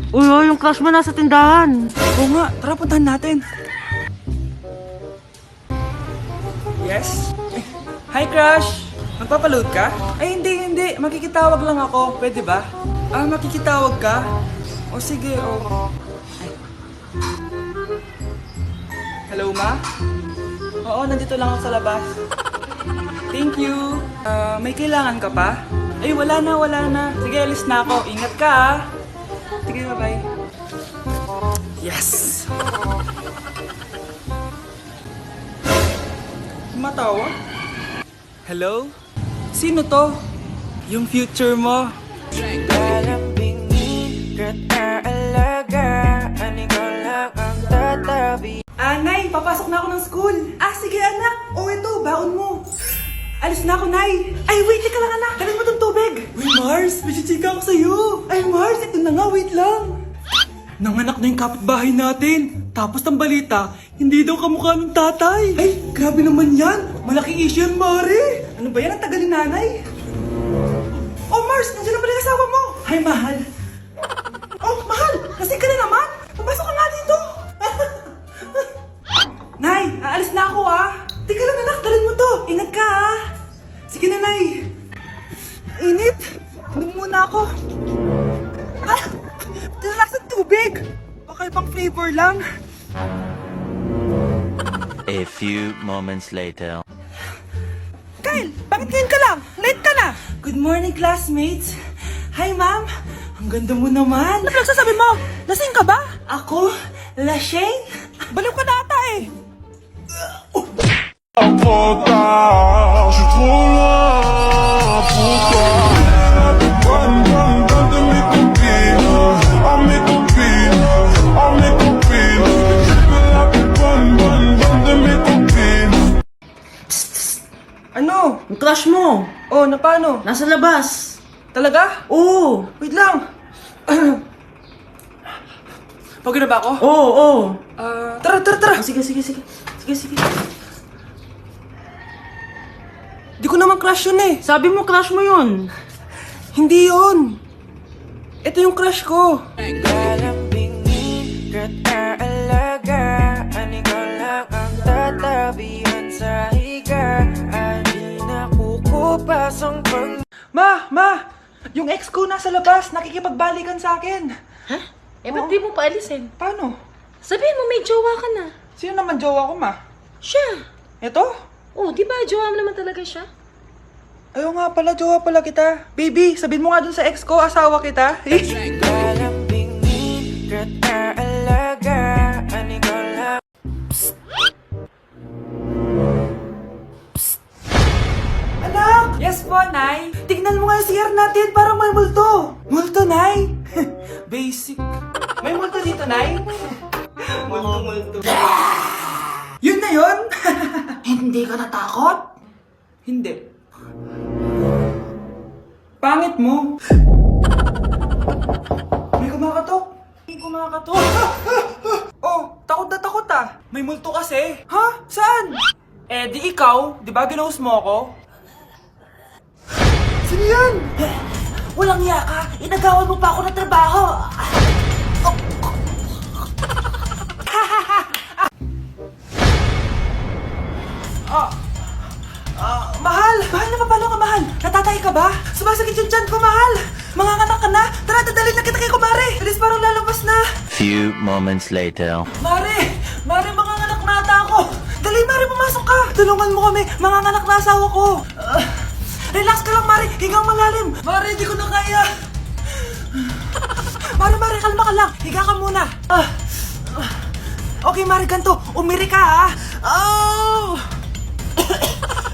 Uy, yung crush mo nasa tindahan. Oo nga, tara puntahan natin. Yes? Hi, crush! Magpapaload ka? Ay, hindi. Makikitawag lang ako. Pwede ba? Makikitawag ka? O sige, o. Hello, ma? Oo, nandito lang ako sa labas. Thank you. May kailangan ka pa? Ay, wala na. Sige, alis na ako. Ingat ka, ah. Sige, bye-bye. Yes! Matawa? Hello? Sino to? Yung future mo. Nay, papasok na ako ng school. Sige anak. Ito, baon mo. Alis na ako, Nay. Ay, wait, teka lang anak. Dalhin mo tong tubig. Uy, Mars, may chichika ako sa'yo. Ay, Mars, ito na nga, wait lang. Nanganak na yung kapitbahay natin. Tapos ang balita, hindi daw kamukha ng tatay. Ay, grabe naman yan. Malaking issue yan, Mari. Ano ba yan? Ang tagal ni nanay. Oh, Mars, nandiyan na pala yung asawa mo. Hi, mahal. Oh, mahal, lasing ka na naman. Papasok ka nga dito. Nay, aalis na ako, ah. Teka lang, anak, dalhin mo to. Ingat ka, ah. Sige na, Nay. Init. Inom muna ako. Tilalak sa tubig. Baka ibang flavor lang. A few moments later. Kyle, bakit ngayon ka lang? Late ka na. Good morning, classmates. Hi, ma'am. Ang ganda mo naman. Ano nagsasabi mo? Lasing ka ba? Ako? Lasing? Baliw ka na ata eh. Trop tard, je suis trop loin pour toi. Bonne de mes copines, oh mes copines, oh mes copines. Je veux la plus bonne de mes copines. Ano? Yung crush mo, Oh, na paano? nasa labas. Talaga? Oo. Wait lang. Pagod na ba ako? Oo. Tara. Sige. Di ko naman crush yun eh. Sabi mo crush mo yun. Hindi yun. Ito yung crush ko. Ma! Yung ex ko nasa labas, nakikipagbalikan sa akin. Ha? Ba't di mo paalisin? Paano? Sabihin mo may jowa ka na. Sino naman jowa ko, ma? Siya. Ito? Oh, di ba jowa mo naman talaga siya? Ayaw nga pala, jowa pala kita. Baby, sabihin mo nga dun sa ex ko, asawa kita. Anak! Yes po, Nay. Tignan mo nga yung CR natin, parang may multo. Multo, Nay? Basic. May multo dito, Nay? Multo. Yun na yun? Hindi ka natakot? Hindi. Pangit mo. May kumakatok. Oh, takot na takot ah. May multo kasi. Ha? Saan? Di ikaw. Di ba ginost mo ako? Sino yan? Walang iya ka. Inagawan mo pa ako ng trabaho. Mahal! Mahal na mapalo ka, mahal! Natatay ka ba? Sumasakit yung tiyan ko, mahal! Manganganak ka na! Tara, dadalhin na kita kay kumare! Bilis, parang lalabas na! Few moments later. Mare! Mare, manganganak na ata ako! Dali, Mare, pumasok ka! Tulungan mo kami! Manganganak na asawa ko! Relax ka lang, Mare! Higang malalim! Mare, di ko na kaya! Mare, kalma ka lang! Higa ka muna! Okay, Mare, ganito! Umiri ka, ha! Oh!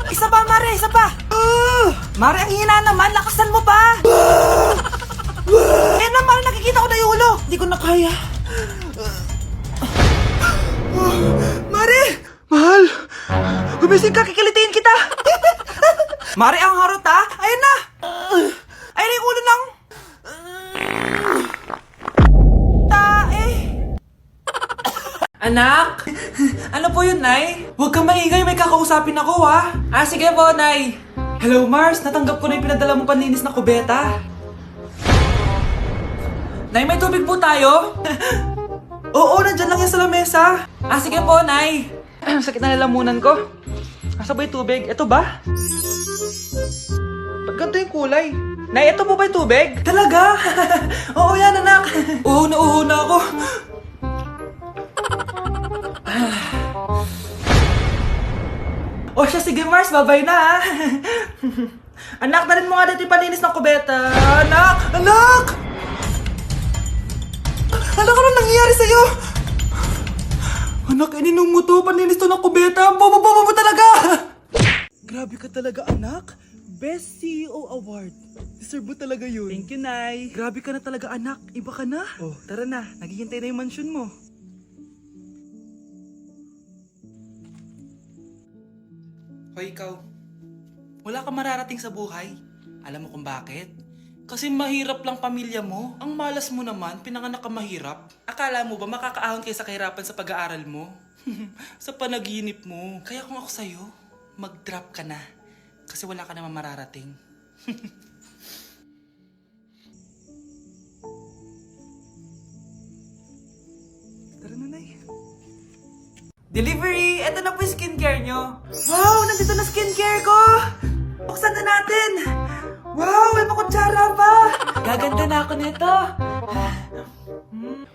Isa pa, Mare! Isa pa! Mare, ang hina naman! Lakasan mo pa! Eh na, Mare! Nakikita ko na yung ulo! Di ko na kaya! Mare! Mahal! Gumising ka! Kikilitiin kita! Mare, ang harot ha! Ayun na! Ayun na yung ulo ng... Tae! Anak! Ano po yun, Nay? Huwag kang maingay, may kakausapin ako, ha? Sige po, Nay. Hello, Mars. Natanggap ko na yung pinadala mong panlinis na kubeta. Nay, may tubig po tayo? Oo, nandyan lang yan sa lamesa. Ah, sige po, Nay. Sakit na lalamunan ko. Asa ba yung tubig? Ito ba? Ba't ganito yung kulay? Nay, ito po ba yung tubig? Talaga? Oo yan, anak. Uho na ako. O siya, sige Mars, babay na ha. Anak, dalhin mo nga dito yung palinis ng kubeta. Anak! Anak! Anak, ano nangyayari sa'yo? Anak, ininom mo to, paninis to ng kubeta. Ang bobo-bobo mo talaga! Grabe ka talaga, anak. Best CEO Award. Deserve mo talaga yun. Thank you, Nay. Grabe ka na talaga, anak. Iba ka na. Oh, tara na. Naghihintay na yung mansion mo. Hoy, ikaw. Wala ka mararating sa buhay. Alam mo kung bakit? Kasi mahirap lang pamilya mo. Ang malas mo naman, pinanganak ka mahirap. Akala mo ba makakaahon kayo sa kahirapan sa pag-aaral mo? Sa panaginip mo. Kaya kung ako sa'yo, mag-drop ka na. Kasi wala ka naman mararating. Tara na, Nay. Delivery! Ito na po yung skincare nyo. Wow! Nandito na skincare ko! Buksan na natin! Wow! May pakutsara pa! Gaganda na ako nito.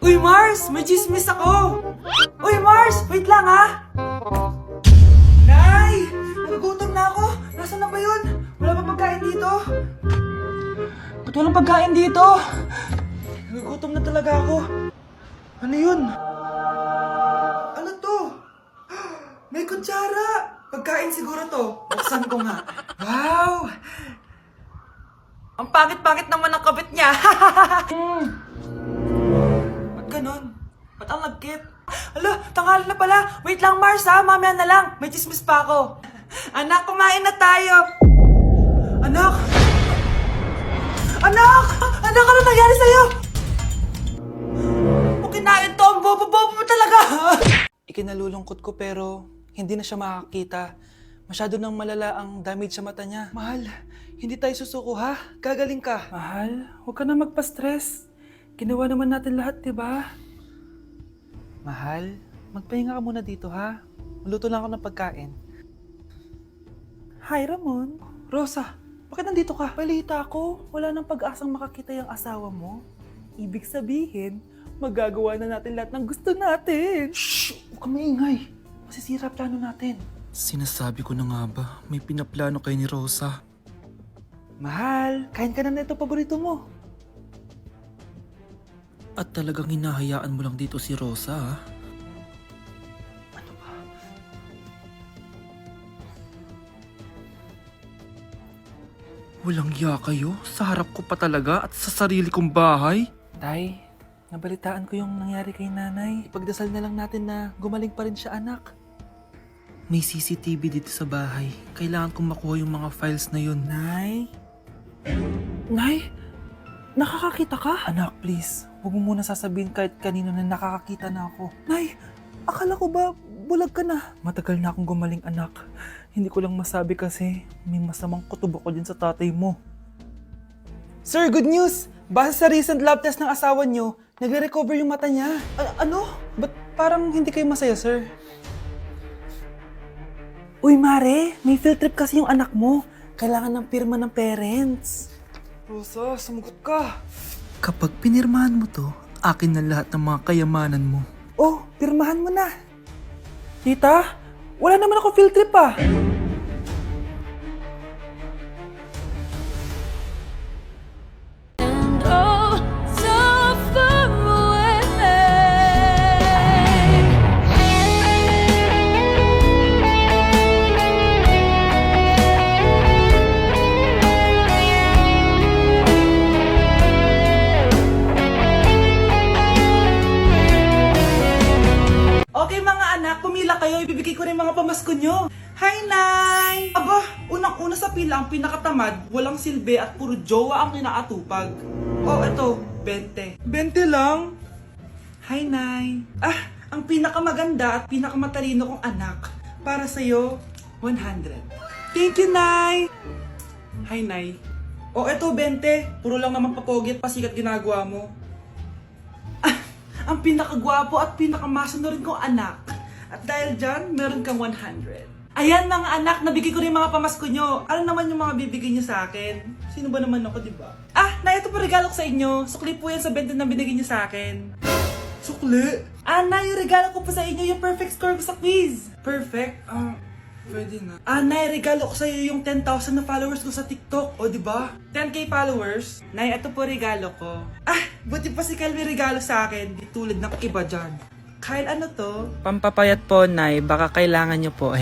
Uy, Mars! May chismis ako! Uy, Mars! Wait lang, ha! Nay! Nagugutom na ako! Nasaan na ba yun? Wala pa pagkain dito? Ba't walang pagkain dito? Nagugutom na talaga ako. Ano yun? Ano to? May kutsara! Pagkain siguro to. Buksan ko nga. Wow! Ang pangit-pangit naman ng kabit niya. Ba't ganon? Ba't ang lagkit? Ala, tanghali na pala. Wait lang, Mars ha. Mamaya na lang. May chismis pa ako. Anak, kumain na tayo. Anak! Anak! Anak, ano nangyari sa'yo? Kung kinain to, ang bobo-bobo mo talaga. Ikinalulungkot ko pero hindi na siya makakita. Masyado nang malala ang damage sa mata niya. Mahal, hindi tayo susuko ha? Gagaling ka. Mahal, huwag ka na magpa-stress. Ginawa naman natin lahat, diba? Mahal, magpahinga ka muna dito ha? Maluto lang ako ng pagkain. Hi, Ramon. Rosa, bakit nandito ka? Balita ko, wala nang pag-asang makakita yung asawa mo. Ibig sabihin, magagawa na natin lahat ng gusto natin. Shhh! Huwag ka maingay. Masisira plano natin. Sinasabi ko na nga ba, may pinaplano kay ni Rosa. Mahal, kain ka na ito paborito mo. At talagang hinahayaan mo lang dito si Rosa, ha? Ano ba? Walang iya kayo? Sa harap ko pa talaga at sa sarili kong bahay? Tay, nabalitaan ko yung nangyari kay nanay. Ipagdasal na lang natin na gumaling pa rin siya, anak. May CCTV dito sa bahay. Kailangan kong makuha yung mga files na yun. Nay? Nay? Nakakakita ka? Anak, please. Huwag mo muna sasabihin kahit kanino na nakakakita na ako. Nay, akala ko ba bulag ka na? Matagal na akong gumaling, anak. Hindi ko lang masabi kasi may masamang kutob ako dyan sa tatay mo. Sir, good news! Base sa recent lab test ng asawa nyo, nagre-recover yung mata niya. Ano? Ba't parang hindi kayo masaya, sir? Uy, Mare, may field trip kasi yung anak mo. Kailangan ng pirma ng parents. Rosa, sumagot ka. Kapag pinirmahan mo to, akin na lahat ng mga kayamanan mo. Oh, pirmahan mo na. Tita, wala naman ako field trip ah. And oh, so far away. Okay mga anak, pumila kayo. Ibibigay ko rin mga pamasko nyo. Hi, Nay! Aba, unang-una sa pila ang pinakatamad, walang silbi at puro jowa ang kinaatupag. Oh, eto, 20. 20 lang? Hi, Nay! Ah, ang pinakamaganda at pinakamatalino kong anak. Para sa'yo, 100. Thank you, Nay! Hi, Nay. Oh, eto, 20. Puro lang naman papogi at pasikat ginagawa mo. ang pinakagwapo at pinakamasunod kong anak. At dahil dyan, meron kang 100. Ayan mga anak, nabigay ko rin mga pamasko nyo. Ano naman yung mga bibigay nyo sa akin? Sino ba naman ako, di ba? Ah, na ito po regalo ko sa inyo. Sukli po yan sa 20 na binigay nyo sa akin. Sukli? Ana, yung regalo ko po sa inyo, yung perfect score ko sa quiz. Perfect? Pwede na. Nay, regalo ko sa'yo yung 10,000 na followers ko sa TikTok. O, di ba? 10k followers. Nay, ito po regalo ko. Buti pa si Kyle may regalo sa akin. Di tulad ng iba dyan. Kyle, ano to? Pampapayat po, Nay. Baka kailangan nyo po.